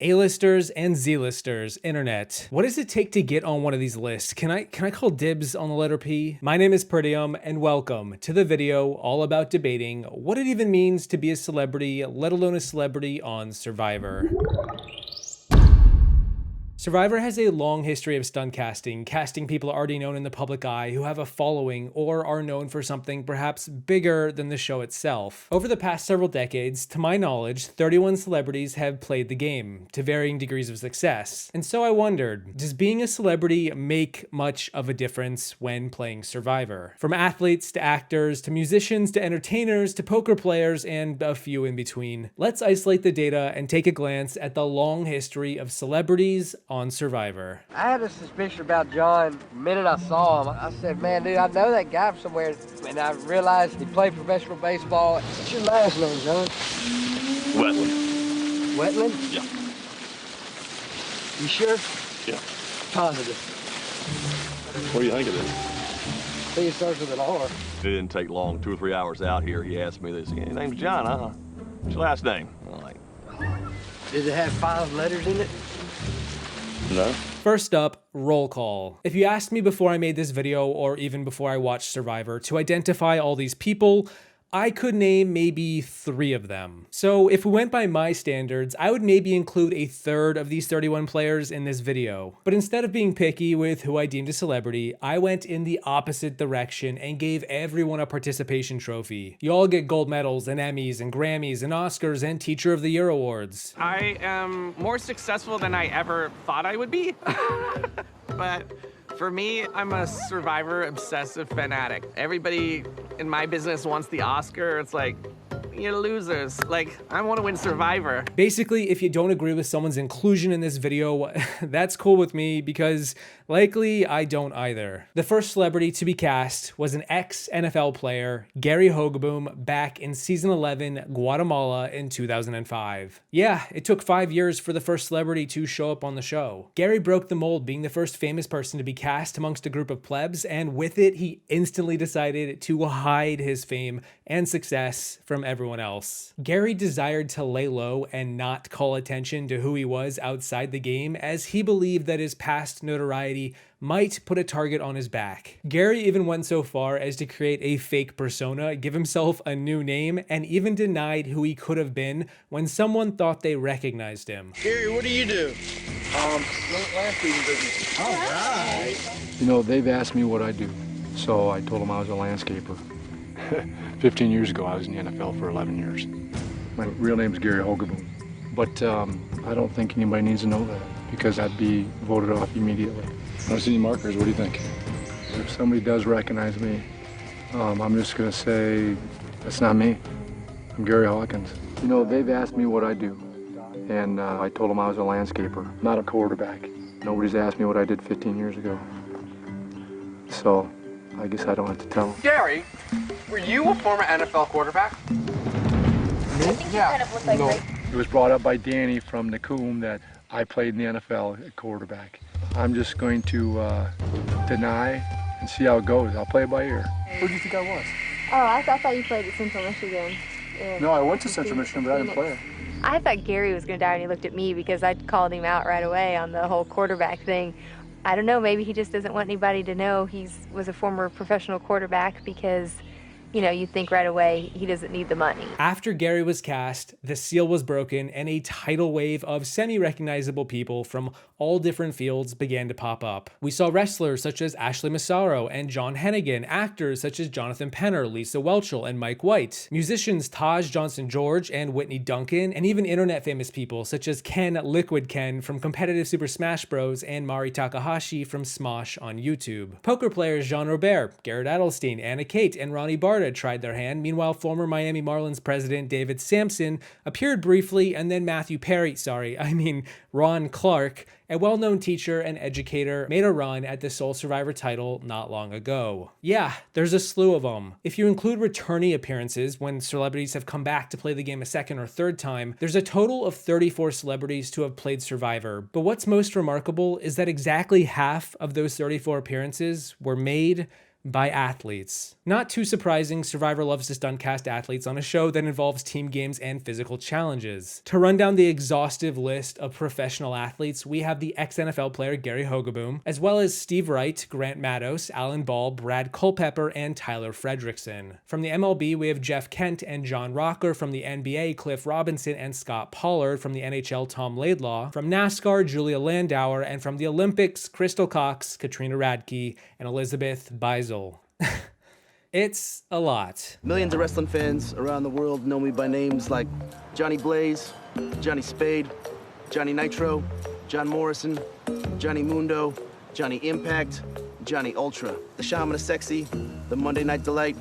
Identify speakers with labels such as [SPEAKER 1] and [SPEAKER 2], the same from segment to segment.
[SPEAKER 1] A-listers and Z-listers, internet. What does it take to get on one of these lists? Can I call dibs on the letter P? My name is Peridiam, and welcome to the video all about debating what it even means to be a celebrity, let alone a celebrity on Survivor. Survivor has a long history of stunt casting people already known in the public eye who have a following or are known for something perhaps bigger than the show itself. Over the past several decades, to my knowledge, 31 celebrities have played the game, to varying degrees of success. And so I wondered, does being a celebrity make much of a difference when playing Survivor? From athletes to actors to musicians to entertainers to poker players and a few in between. Let's isolate the data and take a glance at the long history of celebrities on Survivor.
[SPEAKER 2] I had a suspicion about John the minute I saw him. I said, man, dude, I know that guy from somewhere. And I realized he played professional baseball. What's your last name, John?
[SPEAKER 3] Wetland.
[SPEAKER 2] Wetland?
[SPEAKER 3] Yeah.
[SPEAKER 2] You sure?
[SPEAKER 3] Yeah.
[SPEAKER 2] Positive.
[SPEAKER 3] What do you think it is?
[SPEAKER 2] I think it starts with an R.
[SPEAKER 3] It didn't take long, 2 or 3 hours out here. He asked me this. His name's John, huh? What's your last name? I'm like,
[SPEAKER 2] Did it have 5 letters in it?
[SPEAKER 3] no.
[SPEAKER 1] First up, roll call. If you asked me before I made this video or even before I watched Survivor to identify all these people, I could name maybe 3 of them. So if we went by my standards, I would maybe include a third of these 31 players in this video. But instead of being picky with who I deemed a celebrity, I went in the opposite direction and gave everyone a participation trophy. You all get gold medals and Emmys and Grammys and Oscars and Teacher of the Year awards.
[SPEAKER 4] I am more successful than I ever thought I would be. But for me, I'm a Survivor obsessive fanatic. Everybody in my business wants the Oscar. It's like, you're losers. Like, I want to win Survivor.
[SPEAKER 1] Basically, if you don't agree with someone's inclusion in this video, that's cool with me because likely I don't either. The first celebrity to be cast was an ex-NFL player, Gary Hogeboom, back in season 11, Guatemala in 2005. Yeah, it took 5 years for the first celebrity to show up on the show. Gary broke the mold, being the first famous person to be cast amongst a group of plebs, and with it, he instantly decided to hide his fame and success from everyone else. Gary desired to lay low and not call attention to who he was outside the game, as he believed that his past notoriety might put a target on his back. Gary even went so far as to create a fake persona, give himself a new name, and even denied who he could have been when someone thought they recognized him.
[SPEAKER 5] Gary, what do you do?
[SPEAKER 2] Landscaping business.
[SPEAKER 5] All right.
[SPEAKER 6] You know, they've asked me what I do, so I told them I was a landscaper. 15 years ago, I was in the NFL for 11 years. My real name is Gary Hogeboom, but I don't think anybody needs to know that because I'd be voted off immediately. I don't see any markers. What do you think? If somebody does recognize me, I'm just going to say, that's not me. I'm Gary Hawkins. You know, they've asked me what I do, and I told them I was a landscaper, not a quarterback. Nobody's asked me what I did 15 years ago. So, I guess I don't have to tell them.
[SPEAKER 5] Gary, were you a former NFL quarterback?
[SPEAKER 6] Me?
[SPEAKER 5] Yeah.
[SPEAKER 6] No. It was brought up by Danny from Nacoob that I played in the NFL at quarterback. I'm just going to deny and see how it goes. I'll play it by ear. Who do you think I was?
[SPEAKER 7] Oh, I thought you played at Central Michigan.
[SPEAKER 6] No, I went to Central Michigan, but I didn't play it.
[SPEAKER 7] I thought Gary was going to die when he looked at me because I called him out right away on the whole quarterback thing. I don't know, maybe he just doesn't want anybody to know he was a former professional quarterback because, you know, you think right away he doesn't need the money.
[SPEAKER 1] After Gary was cast, the seal was broken and a tidal wave of semi-recognizable people from all different fields began to pop up. We saw wrestlers such as Ashley Massaro and John Hennigan, actors such as Jonathan Penner, Lisa Whelchel, and Mike White, musicians Taj Johnson-George and Whitney Duncan, and even internet famous people such as Ken Liquid Ken from competitive Super Smash Bros. And Mari Takahashi from Smosh on YouTube. Poker players Jean Robert, Garrett Adelstein, Anna Kate, and Ronnie Barta tried their hand. Meanwhile, former Miami Marlins president David Sampson appeared briefly, and then Ron Clark, a well-known teacher and educator, made a run at the sole Survivor title not long ago. Yeah, there's a slew of them. If you include returnee appearances, when celebrities have come back to play the game a second or third time, there's a total of 34 celebrities to have played Survivor. But what's most remarkable is that exactly half of those 34 appearances were made by athletes. Not too surprising, Survivor loves to stunt cast athletes on a show that involves team games and physical challenges. To run down the exhaustive list of professional athletes, we have the ex-NFL player Gary Hogeboom, as well as Steve Wright, Grant Matos, Alan Ball, Brad Culpepper, and Tyler Fredrickson. From the MLB, we have Jeff Kent and John Rocker. From the NBA, Cliff Robinson and Scott Pollard. From the NHL, Tom Laidlaw. From NASCAR, Julia Landauer. And from the Olympics, Crystal Cox, Katrina Radke, and Elizabeth Beisel. It's a lot.
[SPEAKER 8] Millions of wrestling fans around the world know me by names like Johnny Blaze, Johnny Spade, Johnny Nitro, John Morrison, Johnny Mundo, Johnny Impact, Johnny Ultra, the Shaman of Sexy, the Monday Night Delight,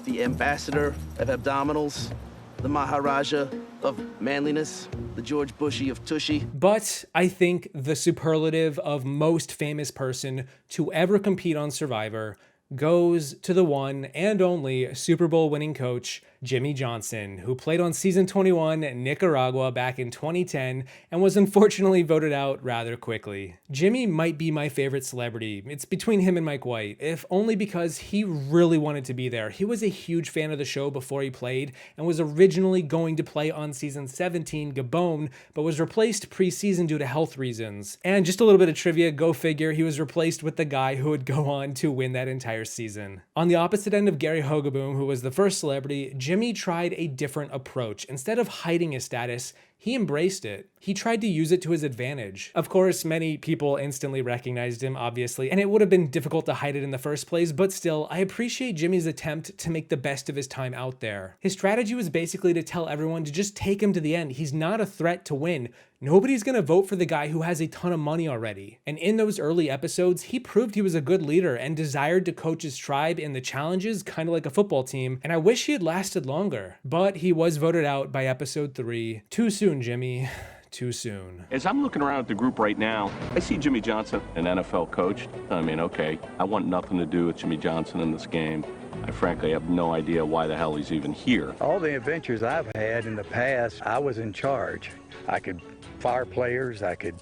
[SPEAKER 8] the Ambassador of Abdominals, the Maharaja of Manliness, the George Bushy of Tushy.
[SPEAKER 1] But I think the superlative of most famous person to ever compete on Survivor goes to the one and only Super Bowl winning coach, Jimmy Johnson, who played on season 21 Nicaragua back in 2010 and was unfortunately voted out rather quickly. Jimmy might be my favorite celebrity. It's between him and Mike White, if only because he really wanted to be there. He was a huge fan of the show before he played and was originally going to play on season 17 Gabon, but was replaced preseason due to health reasons. And just a little bit of trivia, go figure, he was replaced with the guy who would go on to win that entire season. On the opposite end of Gary Hogeboom, who was the first celebrity, Jimmy tried a different approach. Instead of hiding his status, he embraced it. He tried to use it to his advantage. Of course, many people instantly recognized him, obviously, and it would have been difficult to hide it in the first place, but still, I appreciate Jimmy's attempt to make the best of his time out there. His strategy was basically to tell everyone to just take him to the end. He's not a threat to win. Nobody's gonna vote for the guy who has a ton of money already. And in those early episodes, he proved he was a good leader and desired to coach his tribe in the challenges, kind of like a football team, and I wish he had lasted longer. But he was voted out by episode 3. Too soon, Jimmy. Too soon.
[SPEAKER 3] As I'm looking around at the group right now, I see Jimmy Johnson, an NFL coach. I mean, okay, I want nothing to do with Jimmy Johnson in this game. I frankly have no idea why the hell he's even here.
[SPEAKER 9] All the adventures I've had in the past, I was in charge. I could fire players, I could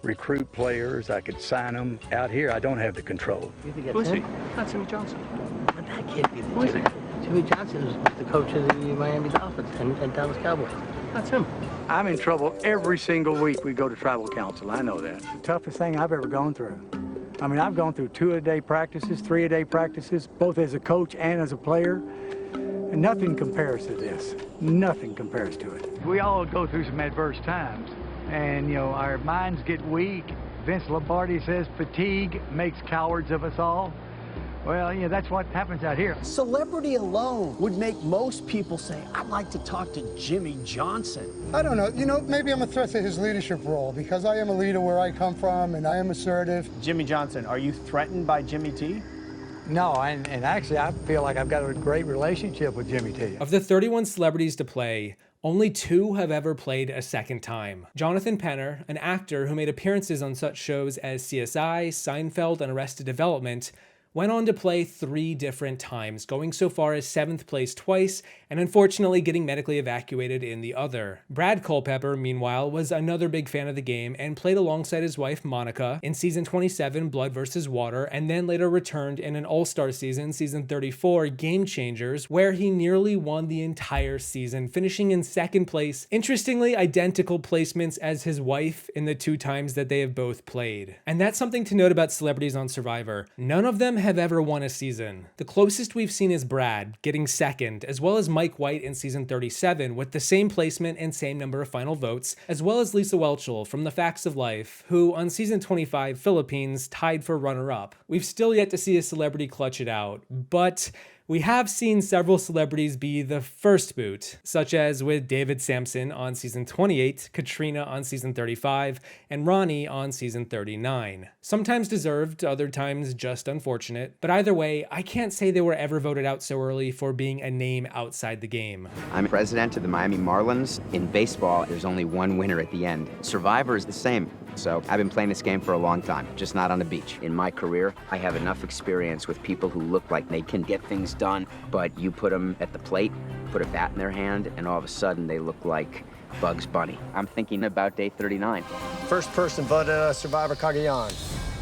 [SPEAKER 9] recruit players, I could sign them. Out here, I don't have the control.
[SPEAKER 3] Who is he? That's Jimmy Johnson.
[SPEAKER 2] But that can't be the Jimmy. Jimmy Johnson is the coach of the Miami Dolphins and Dallas Cowboys. That's him.
[SPEAKER 9] I'm in trouble every single week we go to tribal council. I know that. The toughest thing I've ever gone through. I mean, I've gone through 2-a-day practices, 3-a-day practices, both as a coach and as a player. And nothing compares to this. Nothing compares to it. We all go through some adverse times. And, you know, our minds get weak. Vince Lombardi says fatigue makes cowards of us all. Well, you know, that's what happens out here.
[SPEAKER 10] Celebrity alone would make most people say, I'd like to talk to Jimmy Johnson.
[SPEAKER 11] I don't know. You know, maybe I'm a threat to his leadership role because I am a leader where I come from and I am assertive.
[SPEAKER 10] Jimmy Johnson, are you threatened by Jimmy T?
[SPEAKER 9] No, and actually, I feel like I've got a great relationship with Jimmy T.
[SPEAKER 1] Of the 31 celebrities to play, only 2 have ever played a second time. Jonathan Penner, an actor who made appearances on such shows as CSI, Seinfeld, and Arrested Development, went on to play 3 different times, going so far as 7th place twice, and unfortunately getting medically evacuated in the other. Brad Culpepper, meanwhile, was another big fan of the game and played alongside his wife Monica in season 27, Blood vs. Water, and then later returned in an all-star season, season 34, Game Changers, where he nearly won the entire season, finishing in 2nd place. Interestingly, identical placements as his wife in the 2 times that they have both played. And that's something to note about celebrities on Survivor. None of them have ever won a season. The closest we've seen is Brad, getting 2nd, as well as Mike White in season 37 with the same placement and same number of final votes, as well as Lisa Whelchel from The Facts of Life, who on season 25 Philippines tied for runner-up. We've still yet to see a celebrity clutch it out, but we have seen several celebrities be the first boot, such as with David Sampson on season 28, Katrina on season 35, and Ronnie on season 39. Sometimes deserved, other times just unfortunate, but either way, I can't say they were ever voted out so early for being a name outside the game.
[SPEAKER 12] I'm president of the Miami Marlins. In baseball, there's only one winner at the end. Survivor is the same. So I've been playing this game for a long time, just not on the beach. In my career, I have enough experience with people who look like they can get things done, but you put them at the plate, put a bat in their hand, and all of a sudden they look like Bugs Bunny. I'm thinking about day 39.
[SPEAKER 10] First person voted Survivor Cagayan.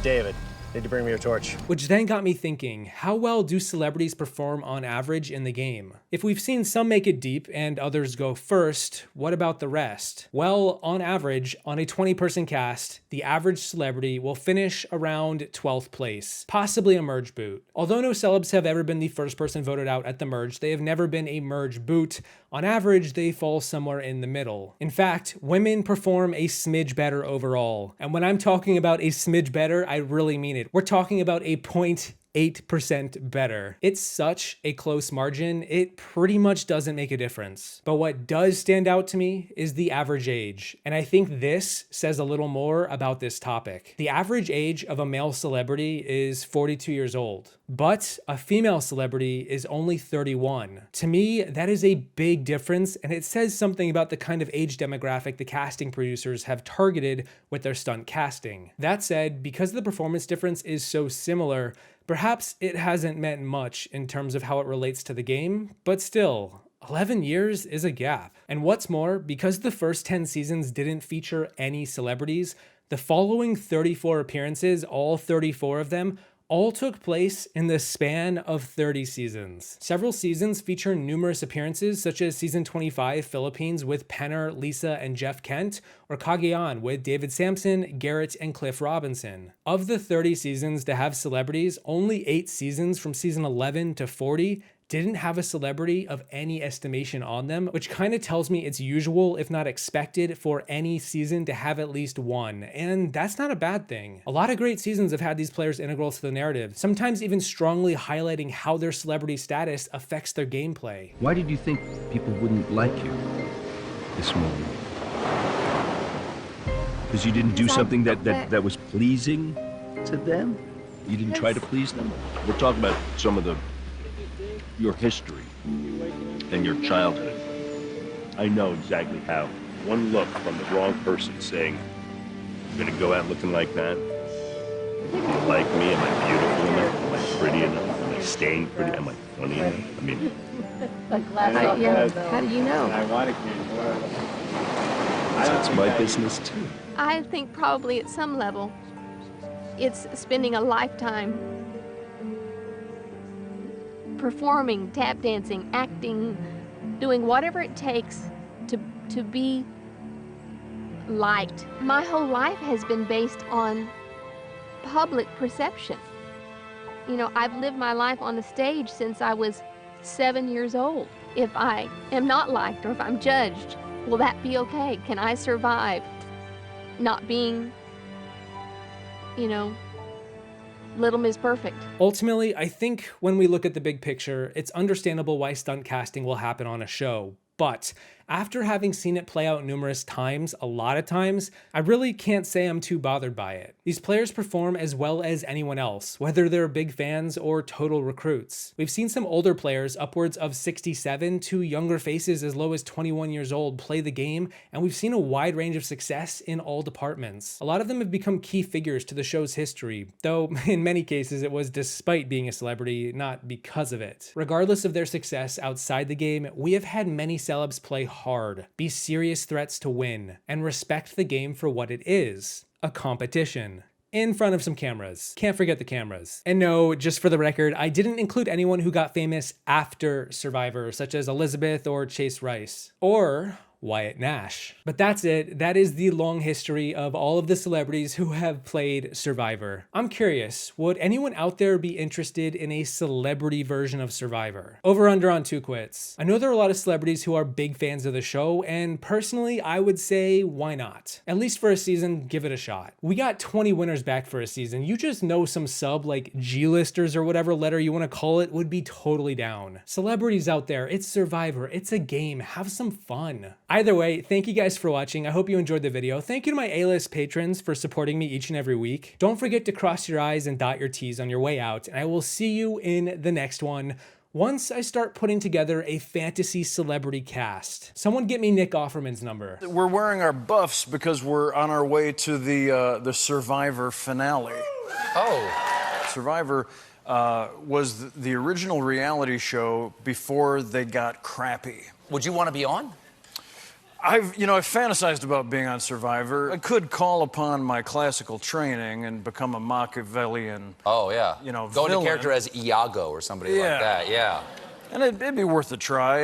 [SPEAKER 10] David.
[SPEAKER 13] Need to bring me a torch.
[SPEAKER 1] Which then got me thinking, how well do celebrities perform on average in the game? If we've seen some make it deep and others go first, what about the rest? Well, on average, on a 20-person cast, the average celebrity will finish around 12th place, possibly a merge boot. Although no celebs have ever been the first person voted out at the merge, they have never been a merge boot. On average, they fall somewhere in the middle. In fact, women perform a smidge better overall. And when I'm talking about a smidge better, I really mean it. We're talking about a 0.8% better. It's such a close margin, it pretty much doesn't make a difference. But what does stand out to me is the average age. And I think this says a little more about this topic. The average age of a male celebrity is 42 years old, but a female celebrity is only 31. To me, that is a big difference, and it says something about the kind of age demographic the casting producers have targeted with their stunt casting. That said, because the performance difference is so similar, perhaps it hasn't meant much in terms of how it relates to the game, but still, 11 years is a gap. And what's more, because the first 10 seasons didn't feature any celebrities, the following 34 appearances, all 34 of them, all took place in the span of 30 seasons. Several seasons feature numerous appearances, such as season 25 Philippines with Penner, Lisa, and Jeff Kent, or Cagayan with David Sampson, Garrett, and Cliff Robinson. Of the 30 seasons to have celebrities, only 8 seasons from season 11 to 40 didn't have a celebrity of any estimation on them, which kind of tells me it's usual, if not expected, for any season to have at least one, and that's not a bad thing. A lot of great seasons have had these players integral to the narrative, sometimes even strongly highlighting how their celebrity status affects their gameplay.
[SPEAKER 14] Why did you think people wouldn't like you this morning? Because you didn't do something that was pleasing to them? You didn't try to please them?
[SPEAKER 3] We're talking about some of your history and your childhood.
[SPEAKER 15] I know exactly how. One look from the wrong person saying, you're gonna go out looking like that? Do you like me? Am I beautiful enough? Am I pretty enough? Am I staying pretty? Am I funny enough? I mean...
[SPEAKER 16] How do you know?
[SPEAKER 15] That's my business too.
[SPEAKER 16] I think probably at some level, it's spending a lifetime performing, tap dancing, acting, doing whatever it takes to be liked. My whole life has been based on public perception. You know, I've lived my life on the stage since I was 7 years old. If I am not liked or if I'm judged, will that be okay? Can I survive not being, you know, Little Miss Perfect?
[SPEAKER 1] Ultimately, I think when we look at the big picture, it's understandable why stunt casting will happen on a show. But after having seen it play out numerous times, a lot of times, I really can't say I'm too bothered by it. These players perform as well as anyone else, whether they're big fans or total recruits. We've seen some older players upwards of 67 to younger faces as low as 21 years old play the game, and we've seen a wide range of success in all departments. A lot of them have become key figures to the show's history, though in many cases it was despite being a celebrity, not because of it. Regardless of their success outside the game, we have had many celebs play hard, be serious threats to win, and respect the game for what it is, a competition. In front of some cameras. Can't forget the cameras. And no, just for the record, I didn't include anyone who got famous after Survivor, such as Elizabeth or Chase Rice, or Wyatt Nash. But that's it. That is the long history of all of the celebrities who have played Survivor. I'm curious, would anyone out there be interested in a celebrity version of Survivor? Over under on 2 quits. I know there are a lot of celebrities who are big fans of the show, and personally, I would say, why not? At least for a season, give it a shot. We got 20 winners back for a season. You just know some sub like G-listers or whatever letter you want to call it would be totally down. Celebrities out there, it's Survivor, it's a game, have some fun. Either way, thank you guys for watching. I hope you enjoyed the video. Thank you to my A-list patrons for supporting me each and every week. Don't forget to cross your I's and dot your T's on your way out, and I will see you in the next one once I start putting together a fantasy celebrity cast. Someone get me Nick Offerman's number.
[SPEAKER 17] We're wearing our buffs because we're on our way to the Survivor finale.
[SPEAKER 5] Oh.
[SPEAKER 17] Survivor was the original reality show before they got crappy.
[SPEAKER 5] Would you want to be on?
[SPEAKER 17] I've fantasized about being on Survivor. I could call upon my classical training and become a Machiavellian.
[SPEAKER 5] Oh, yeah.
[SPEAKER 17] Go
[SPEAKER 5] into
[SPEAKER 17] villain.
[SPEAKER 5] character as Iago or somebody like that, yeah.
[SPEAKER 17] And it'd be worth a try.